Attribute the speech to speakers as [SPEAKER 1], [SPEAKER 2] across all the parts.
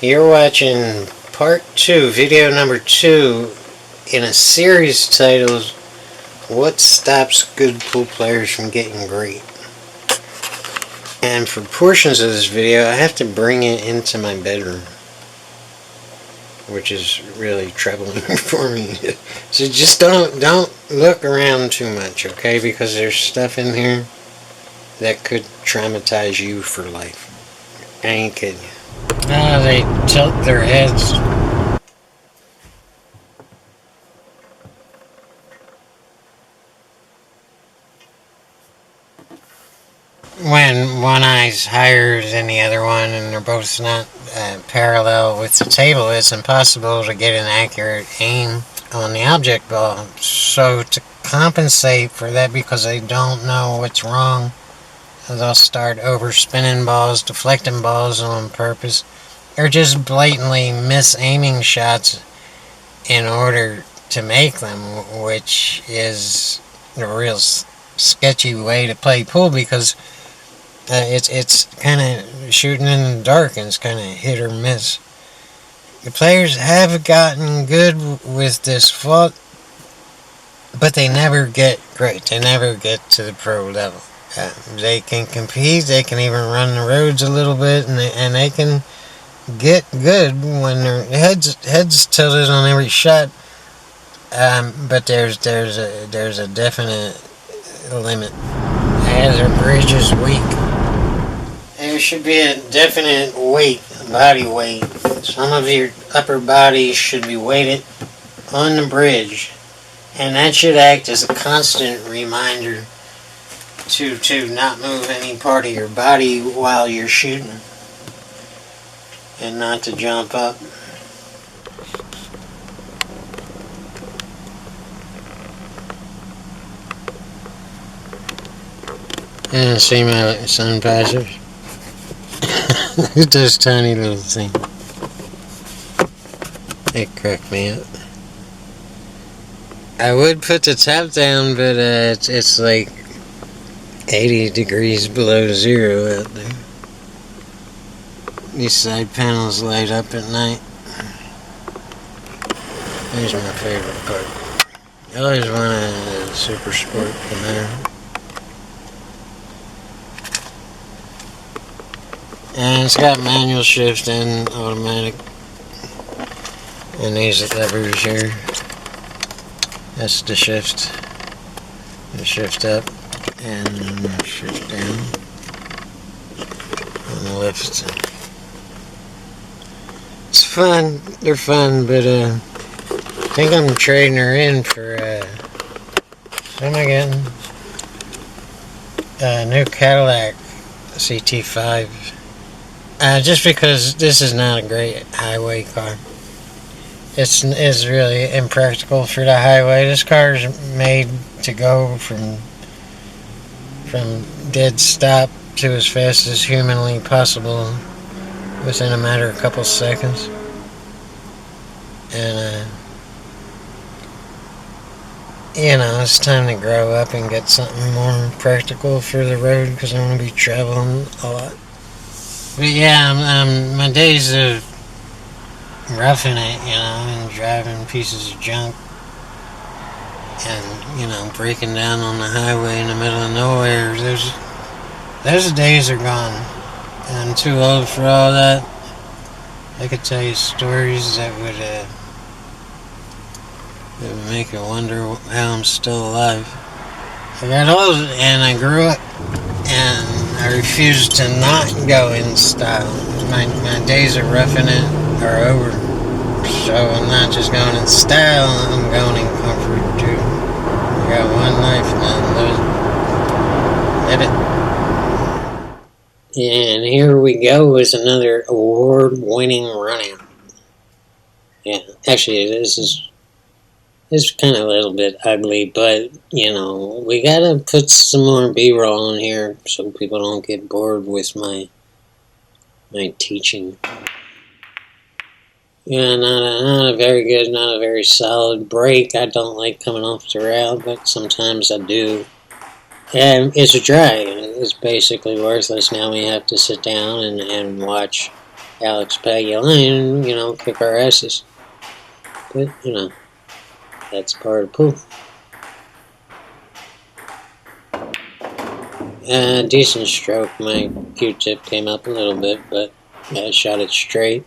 [SPEAKER 1] You're watching part 2, video number 2, in a series titled, What Stops Good Pool Players from Getting Great? And for portions of this video, I have to bring it into my bedroom, which is really troubling for me. So just don't look around too much, okay? Because there's stuff in here that could traumatize you for life. I ain't kidding you. Ah, they tilt their heads. When one eye's higher than the other one and they're both not parallel with the table, it's impossible to get an accurate aim on the object ball. So to compensate for that, because they don't know what's wrong, they'll start overspinning balls, deflecting balls on purpose, or just blatantly misaiming shots in order to make them, which is a real sketchy way to play pool, because it's kind of shooting in the dark and it's kind of hit or miss. The players have gotten good with this fault, but they never get great. They never get to the pro level. They can compete, they can even run the roads a little bit, and they can get good when their heads tilted on every shot. But there's a definite limit. As their bridge is weak, there should be a definite weight, body weight. Some of your upper body should be weighted on the bridge, and that should act as a constant reminder to not move any part of your body while you're shooting, and not to jump up. And see my sun passers? Those tiny little things. They crack me up. I would put the top down, but it's like 80 degrees below zero out there. These side panels light up at night. There's my favorite part. I always wanted a Super Sport Camaro. And it's got manual shift and automatic. And these levers here. That's the shift. The shift up and shift down. And the lift. It's fun. They're fun, but I think I'm trading her in for what am I getting? A new Cadillac CT5. Just because this is not a great highway car. It's really impractical for the highway. This car is made to go from dead stop to as fast as humanly possible within a matter of a couple seconds. And it's time to grow up and get something more practical for the road, because I'm going to be traveling a lot. But yeah, my days of roughing it, and driving pieces of junk, and, breaking down on the highway in the middle of nowhere, those days are gone. I'm too old for all that. I could tell you stories that would make you wonder how I'm still alive. I got old and I grew up, and I refuse to not go in style. My days of roughing it are over. So I'm not just going in style, I'm going in comfort too. I got one life, man. Live it. And here we go with another award-winning runout. Yeah, actually this is kind of a little bit ugly, but, we gotta put some more B-roll in here so people don't get bored with my teaching. Yeah, not a very good, not a very solid break. I don't like coming off the rail, but sometimes I do. And it's a drag. It's basically worthless. Now we have to sit down and watch Alex Pagulayan, kick our asses. But, that's part of the pool. Decent stroke. My Q-tip came up a little bit, but I shot it straight.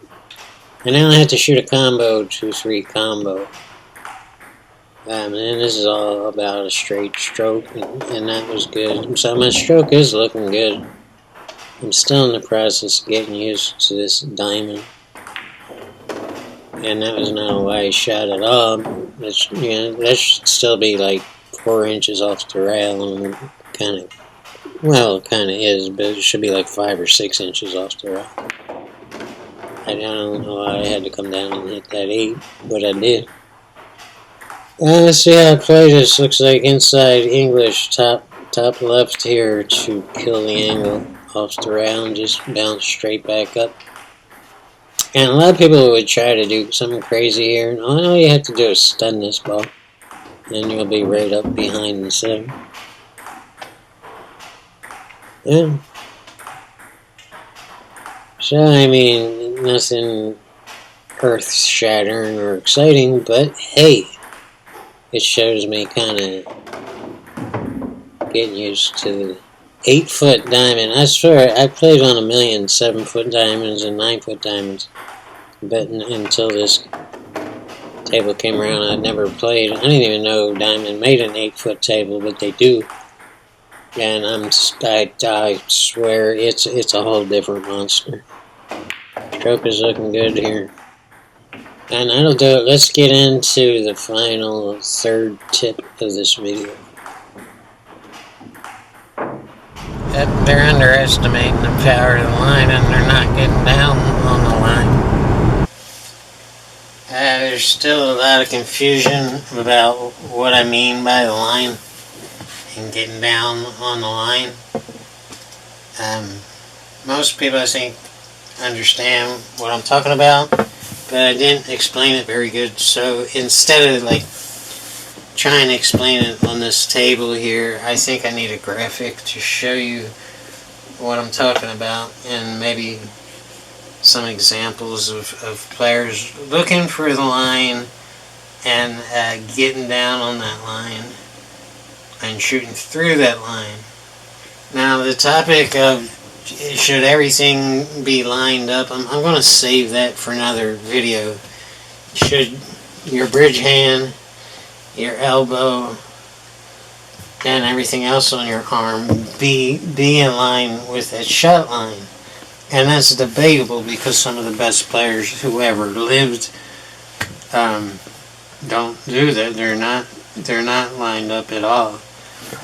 [SPEAKER 1] And now I have to shoot a combo, 2-3 combo. And this is all about a straight stroke, and that was good. So my stroke is looking good. I'm still in the process of getting used to this diamond. And that was not a wide shot at all. That should still be like 4 inches off the rail, and it kind of is, but it should be like 5 or 6 inches off the rail. I don't know why I had to come down and hit that 8, but I did. Let's see how I play this. Looks like inside English, top left here to kill the angle off the rail and just bounce straight back up. And a lot of people would try to do something crazy here. And all you have to do is stun this ball. And you'll be right up behind the 7. Yeah. So, I mean, nothing earth-shattering or exciting, but hey, it shows me kind of getting used to the 8-foot diamond. I swear, I played on a million 7-foot diamonds and 9-foot diamonds. But until this table came around, I'd never played. I didn't even know Diamond made an 8-foot table, but they do. And I swear it's a whole different monster. Stroke is looking good here. And that'll do it. Let's get into the final 3rd tip of this video. They're underestimating the power of the line, and they're not getting down on the line. There's still a lot of confusion about what I mean by the line and getting down on the line. Most people, I think, understand what I'm talking about, but I didn't explain it very good. So instead of trying to explain it on this table here, I think I need a graphic to show you what I'm talking about, and maybe some examples of players looking for the line and getting down on that line and shooting through that line. Now, the topic of should everything be lined up, I'm going to save that for another video. Should your bridge hand, your elbow, and everything else on your arm be in line with that shot line? And that's debatable because some of the best players who ever lived don't do that. They're not lined up at all.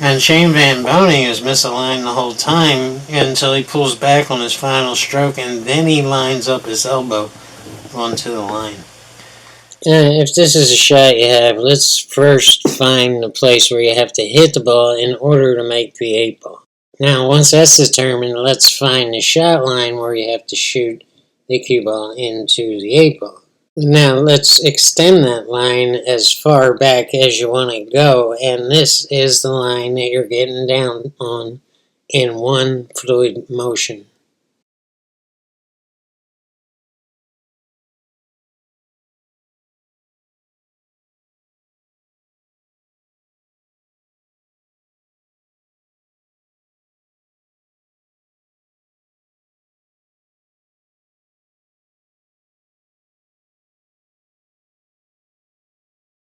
[SPEAKER 1] And Shane Van Boning is misaligned the whole time until he pulls back on his final stroke, and then he lines up his elbow onto the line. If this is a shot you have, let's first find the place where you have to hit the ball in order to make the 8 ball. Now, once that's determined, let's find the shot line where you have to shoot the cue ball into the 8 ball. Now, let's extend that line as far back as you want to go, and this is the line that you're getting down on in one fluid motion.